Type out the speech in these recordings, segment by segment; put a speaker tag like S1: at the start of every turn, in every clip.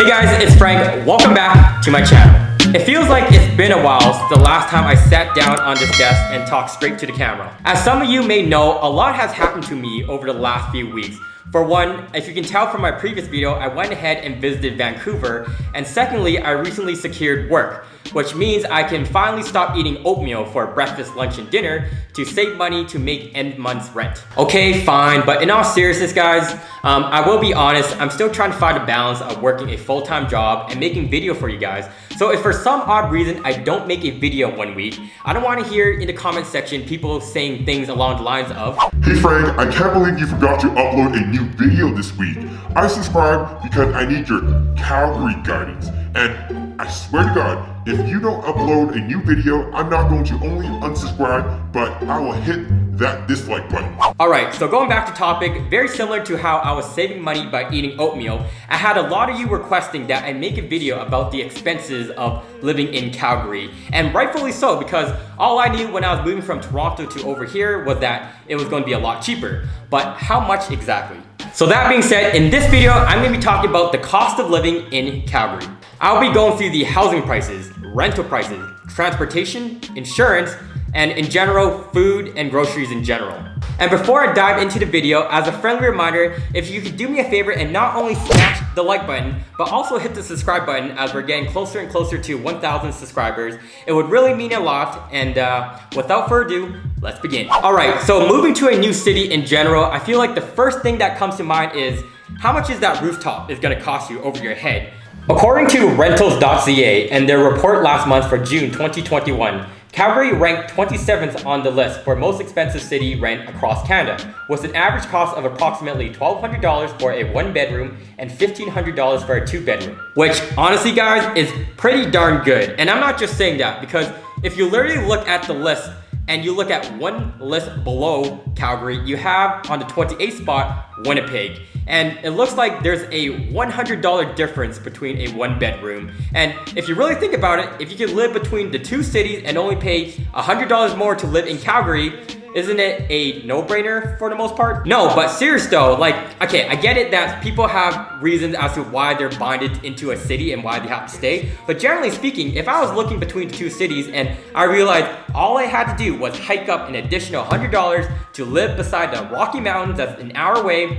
S1: Hey guys, it's Frank. Welcome back to my channel. It feels like it's been a while since the last time I sat down on this desk and talked straight to the camera. As some of you may know, a lot has happened to me over the last few weeks. For one, if you can tell from my previous video, I went ahead and visited Vancouver, and secondly, I recently secured work, which means I can finally stop eating oatmeal for breakfast, lunch, and dinner to save money to make end month's rent. Okay, fine, but in all seriousness, guys, I will be honest, I'm still trying to find a balance of working a full-time job and making video for you guys. So if for some odd reason I don't make a video one week, I don't want to hear in the comment section people saying things along the lines of,
S2: "Hey Frank, I can't believe you forgot to upload a new video this week. I subscribed because I need your Calgary guidance. And I swear to God, if you don't upload a new video, I'm not going to only unsubscribe, but I will hit that dislike button."
S1: Alright, so going back to topic, very similar to how I was saving money by eating oatmeal, I had a lot of you requesting that I make a video about the expenses of living in Calgary. And rightfully so, because all I knew when I was moving from Toronto to over here was that it was going to be a lot cheaper. But how much exactly? So that being said, in this video, I'm going to be talking about the cost of living in Calgary. I'll be going through the housing prices, rental prices, transportation, insurance, and in general, food and groceries in general. And before I dive into the video, as a friendly reminder, if you could do me a favor and not only smash the like button, but also hit the subscribe button as we're getting closer and closer to 1,000 subscribers, it would really mean a lot. And without further ado, let's begin. All right, so moving to a new city in general, I feel like the first thing that comes to mind is how much is that rooftop is gonna cost you over your head? According to rentals.ca and their report last month for June 2021, Calgary ranked 27th on the list for most expensive city rent across Canada, with an average cost of approximately $1,200 for a one-bedroom and $1,500 for a two-bedroom. Which, honestly guys, is pretty darn good. And I'm not just saying that, because if you literally look at the list and you look at one list below Calgary, you have on the 28th spot, Winnipeg. And it looks like there's a $100 difference between a one bedroom. And if you really think about it, if you can live between the two cities and only pay $100 more to live in Calgary, isn't it a no-brainer for the most part? No, but serious though, like, okay, I get it that people have reasons as to why they're bonded into a city and why they have to stay. But generally speaking, if I was looking between the two cities and I realized all I had to do was hike up an additional $100 to live beside the Rocky Mountains that's an hour away,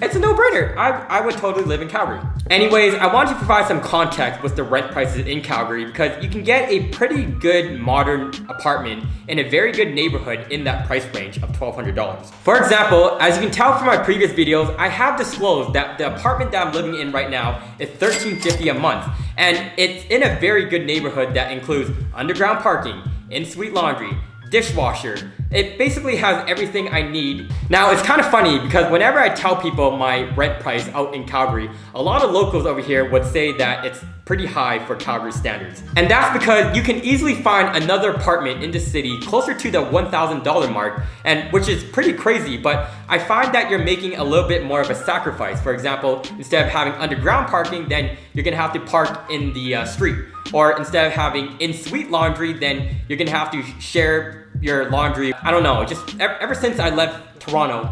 S1: it's a no-brainer. I would totally live in Calgary. Anyways, I wanted to provide some context with the rent prices in Calgary because you can get a pretty good modern apartment in a very good neighborhood in that price range of $1,200. For example, as you can tell from my previous videos, I have disclosed that the apartment that I'm living in right now is $1,350 a month. And it's in a very good neighborhood that includes underground parking, in-suite laundry, dishwasher. It basically has everything I need. Now it's kind of funny because whenever I tell people my rent price out in Calgary, a lot of locals over here would say that it's pretty high for Calgary standards. And that's because you can easily find another apartment in the city closer to the $1,000 mark, and which is pretty crazy, but I find that you're making a little bit more of a sacrifice. For example, instead of having underground parking, then you're gonna have to park in the street. Or instead of having in-suite laundry, then you're gonna have to share your laundry. I don't know, just ever since I left Toronto,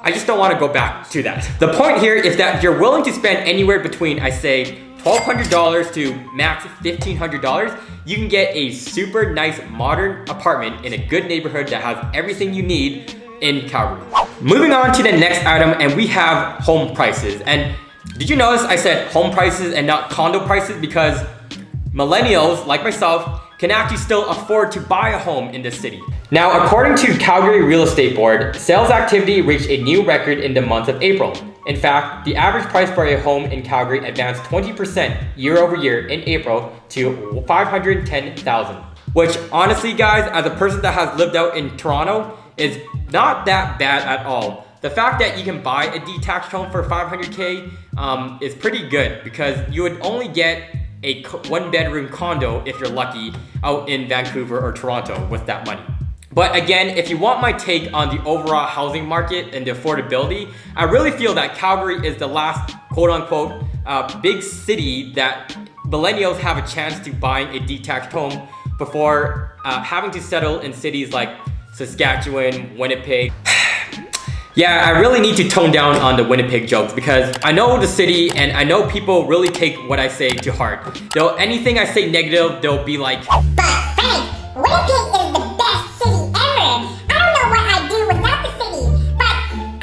S1: I just don't want to go back to that. The point here is that if you're willing to spend anywhere between, I say, $1,200 to max $1,500, you can get a super nice modern apartment in a good neighborhood that has everything you need in Calgary. Moving on to the next item, and we have home prices. And did you notice I said home prices and not condo prices? Because millennials, like myself, can actually still afford to buy a home in this city. Now, according to Calgary Real Estate Board, sales activity reached a new record in the month of April. In fact, the average price for a home in Calgary advanced 20% year over year in April to $510,000. Which honestly, guys, as a person that has lived out in Toronto, is not that bad at all. The fact that you can buy a detached home for $500K is pretty good because you would only get a one-bedroom condo if you're lucky out in Vancouver or Toronto with that money. But again, if you want my take on the overall housing market and the affordability, I really feel that Calgary is the last quote-unquote big city that millennials have a chance to buying a detached home before having to settle in cities like Saskatchewan, Winnipeg. Yeah, I really need to tone down on the Winnipeg jokes because I know the city and I know people really take what I say to heart. Anything I say negative, they'll be like,
S3: "But Frank, Winnipeg is the best city ever. I don't know what I'd do without the city, but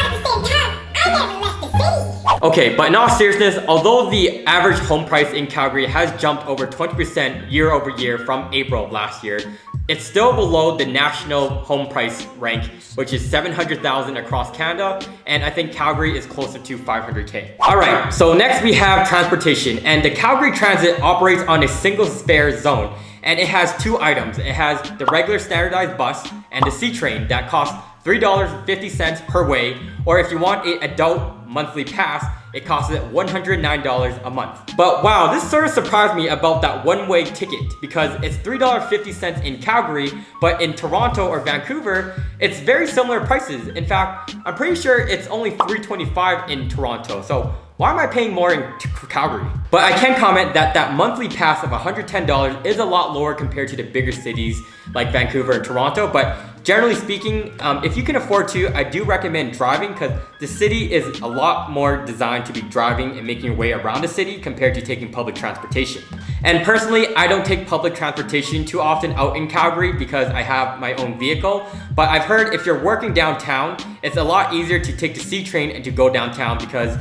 S3: at the same time, I never left the city."
S1: Okay, but in all seriousness, although the average home price in Calgary has jumped over 20% year over year from April of last year, it's still below the national home price rank, which is $700,000 across Canada, and I think Calgary is closer to $500K. Alright, so next we have transportation, and the Calgary Transit operates on a single fare zone, and it has two items. It has the regular standardized bus and the C-Train that costs $3.50 per way, or if you want an adult monthly pass, it costs $109 a month. But wow, this sort of surprised me about that one-way ticket because it's $3.50 in Calgary, but in Toronto or Vancouver, it's very similar prices. In fact, I'm pretty sure it's only $3.25 in Toronto. So why am I paying more in Calgary? But I can comment that that monthly pass of $110 is a lot lower compared to the bigger cities like Vancouver and Toronto. But generally speaking, if you can afford to, I do recommend driving because the city is a lot more designed to be driving and making your way around the city compared to taking public transportation. And personally, I don't take public transportation too often out in Calgary because I have my own vehicle. But I've heard if you're working downtown, it's a lot easier to take the C-Train and to go downtown because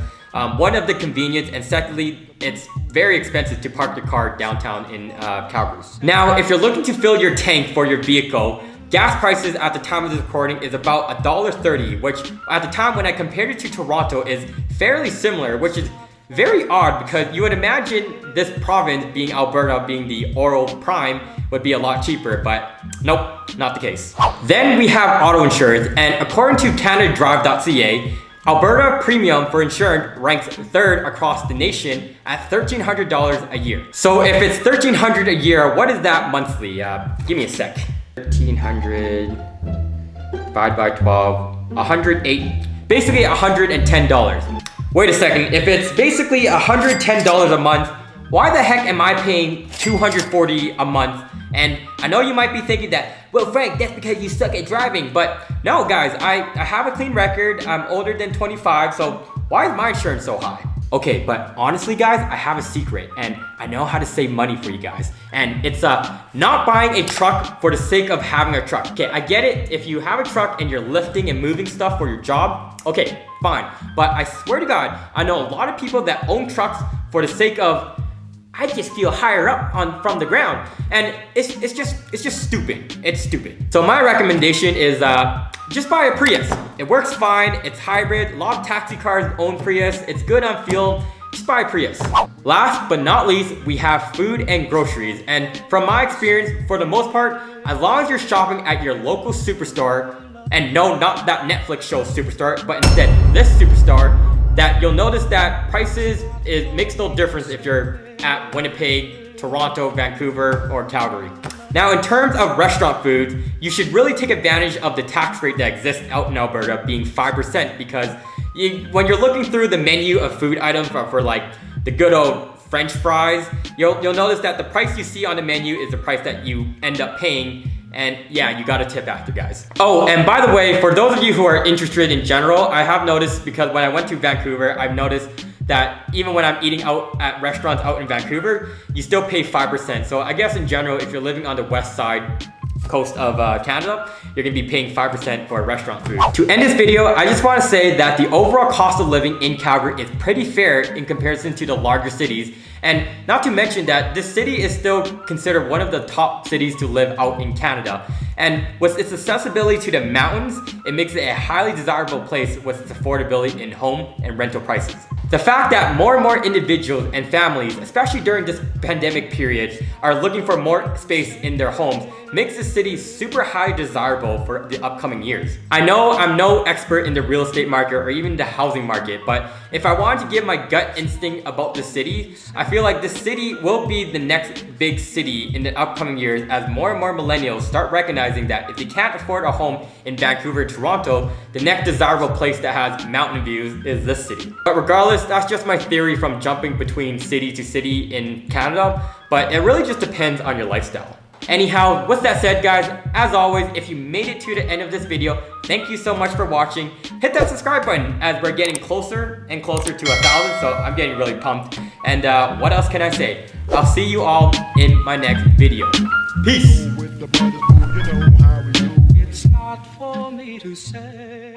S1: one of the convenience, and secondly, it's very expensive to park your car downtown in Calgary. Now, if you're looking to fill your tank for your vehicle, gas prices at the time of this recording is about $1.30, which at the time when I compared it to Toronto is fairly similar, which is very odd because you would imagine this province, being Alberta, being the Oro Prime, would be a lot cheaper, but nope, not the case. Then we have auto insurance, and according to CanadaDrive.ca, Alberta premium for insurance ranks third across the nation at $1,300 a year. So if it's $1,300 a year, what is that monthly? Give me a sec. 1,300 divided by 12, 108, basically $110. Wait a second, if it's basically $110 a month, why the heck am I paying $240 a month? And I know you might be thinking that, well, Frank, that's because you suck at driving. But no, guys, I have a clean record. I'm older than 25, so why is my insurance so high? Okay, but honestly, guys, I have a secret, and I know how to save money for you guys. And it's not buying a truck for the sake of having a truck. Okay, I get it. If you have a truck and you're lifting and moving stuff for your job, okay, fine. But I swear to God, I know a lot of people that own trucks for the sake of, I just feel higher up from the ground, and it's just stupid. It's stupid. So my recommendation is just buy a Prius. It works fine. It's hybrid. A lot of taxi cars own Prius. It's good on fuel. Just buy a Prius. Last but not least, we have food and groceries. And from my experience, for the most part, as long as you're shopping at your local superstore, and no, not that Netflix show superstore, but instead this superstore, that you'll notice that prices, it makes no difference if you're at Winnipeg, Toronto, Vancouver, or Calgary. Now, in terms of restaurant food, you should really take advantage of the tax rate that exists out in Alberta being 5% because when you're looking through the menu of food items for like the good old French fries, you'll notice that the price you see on the menu is the price that you end up paying. And yeah, you gotta tip after, guys. Oh, and by the way, for those of you who are interested in general, I have noticed, because when I went to Vancouver, I've noticed that even when I'm eating out at restaurants out in Vancouver, you still pay 5%. So I guess in general, if you're living on the west side coast of Canada, you're gonna be paying 5% for restaurant food. To end this video, I just wanna say that the overall cost of living in Calgary is pretty fair in comparison to the larger cities. And not to mention that this city is still considered one of the top cities to live out in Canada. And with its accessibility to the mountains, it makes it a highly desirable place with its affordability in home and rental prices. The fact that more and more individuals and families, especially during this pandemic period, are looking for more space in their homes makes the city super highly desirable for the upcoming years. I know I'm no expert in the real estate market or even the housing market, but if I wanted to give my gut instinct about the city, I feel like this city will be the next big city in the upcoming years as more and more millennials start recognizing that if they can't afford a home in Vancouver or Toronto, the next desirable place that has mountain views is this city. But regardless, that's just my theory from jumping between city to city in Canada, but it really just depends on your lifestyle. Anyhow, with that said guys, as always, if you made it to the end of this video, thank you so much for watching. Hit that subscribe button as we're getting closer and closer to 1,000, so I'm getting really pumped. And what else can I say? I'll see you all in my next video. Peace!
S4: It's not for me to say.